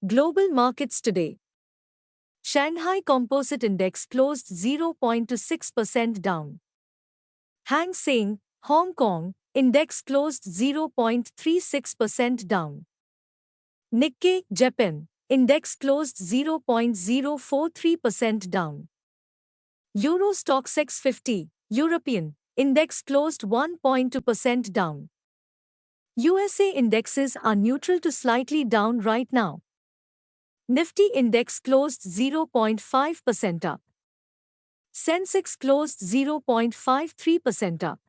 Global markets today. Shanghai Composite Index closed 0.26% down. Hang Seng, Hong Kong, Index closed 0.36% down. Nikkei, Japan, Index closed 0.043% down. Euro Stoxx 50, European, Index closed 1.2% down. USA indexes are neutral to slightly down right now. Nifty Index closed 0.5% up. Sensex closed 0.53% up.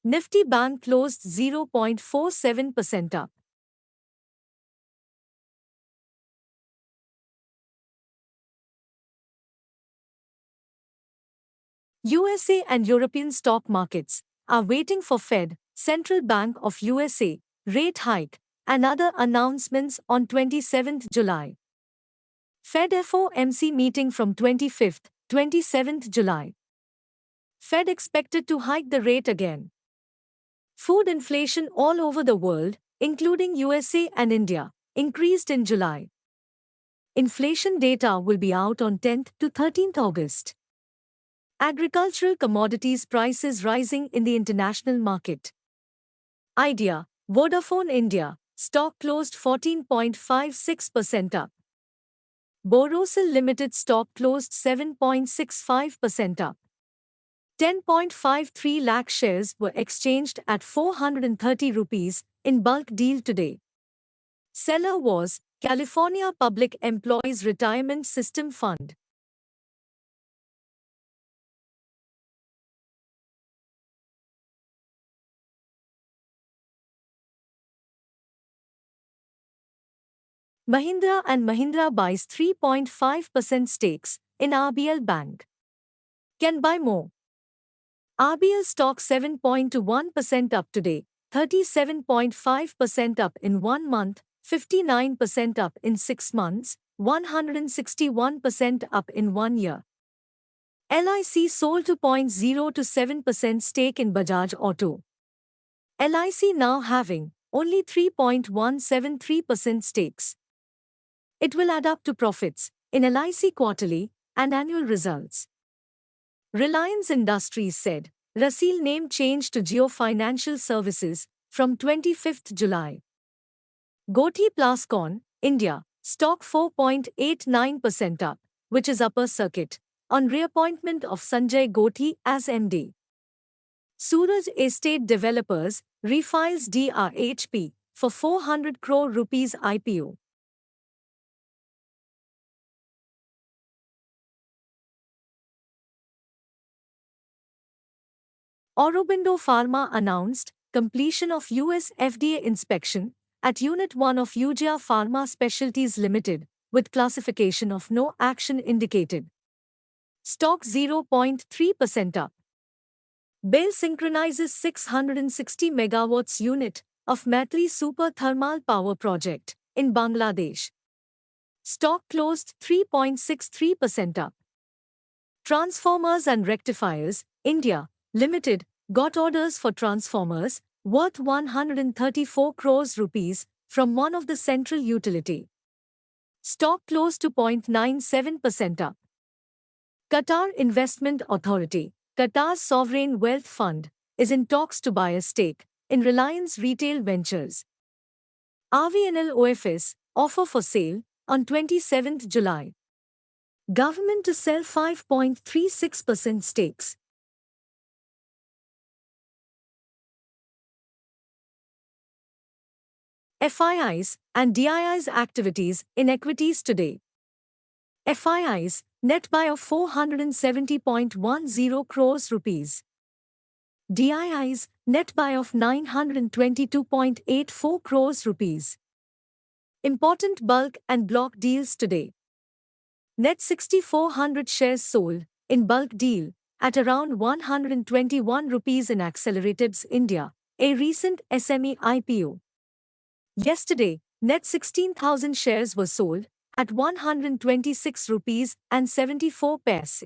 Nifty Bank closed 0.47% up. USA and European stock markets are waiting for Fed, Central Bank of USA, rate hike and other announcements on 27th July. Fed FOMC meeting from 25th, 27th July. Fed expected to hike the rate again. Food inflation all over the world, including USA and India, increased in July. Inflation data will be out on 10th to 13th August. Agricultural commodities prices rising in the international market. Idea, Vodafone India, stock closed 14.56% up. Borosil Limited stock closed 7.65% up. 10.53 lakh shares were exchanged at 430 rupees in bulk deal today. Seller was California Public Employees Retirement System Fund. Mahindra & Mahindra buys 3.5% stakes in RBL Bank. Can buy more. RBL stock 7.1% up today, 37.5% up in 1 month, 59% up in 6 months, 161% up in 1 year. LIC sold 2.07% stake in Bajaj Auto. LIC now having only 3.173% stakes. It will add up to profits in LIC quarterly and annual results. Reliance Industries said, Rasil name change to Jio Financial Services from 25th July. Gothi Plascon, India, stock 4.89% up, which is upper circuit, on reappointment of Sanjay Gothi as MD. Suraj Estate Developers refiles DRHP for 400 crore rupees IPO. Aurobindo Pharma announced completion of US FDA inspection at Unit 1 of Eugia Pharma Specialties Limited with classification of no action indicated. Stock 0.3% up. BEL synchronizes 660 megawatts unit of Matli Super Thermal Power Project in Bangladesh. Stock closed 3.63% up. Transformers and Rectifiers, India, Limited, got orders for transformers worth 134 crores rupees from one of the central utility. Stock closed to 0.97% up. Qatar Investment Authority, Qatar's sovereign wealth fund, is in talks to buy a stake in Reliance Retail Ventures. RVNL OFS, offer for sale on 27th July. Government to sell 5.36% stakes. FIIs and DIIs activities in equities today. FIIs, net buy of 470.10 crores rupees. DIIs, net buy of 922.84 crores rupees. Important bulk and block deals today. Net 6,400 shares sold in bulk deal at around 121 rupees in Acceleratives India, a recent SME IPO. Yesterday, net 16,000 shares were sold at 126 rupees and 74 paise.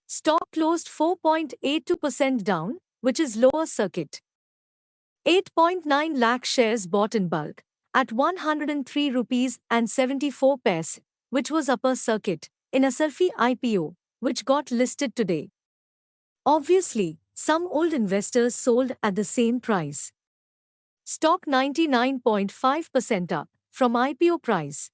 Stock closed 4.82% down, which is lower circuit. 8.9 lakh shares bought in bulk at 103 rupees and 74 paise, which was upper circuit, in a selfie IPO, which got listed today. Obviously, some old investors sold at the same price. Stock 99.5% up from IPO price.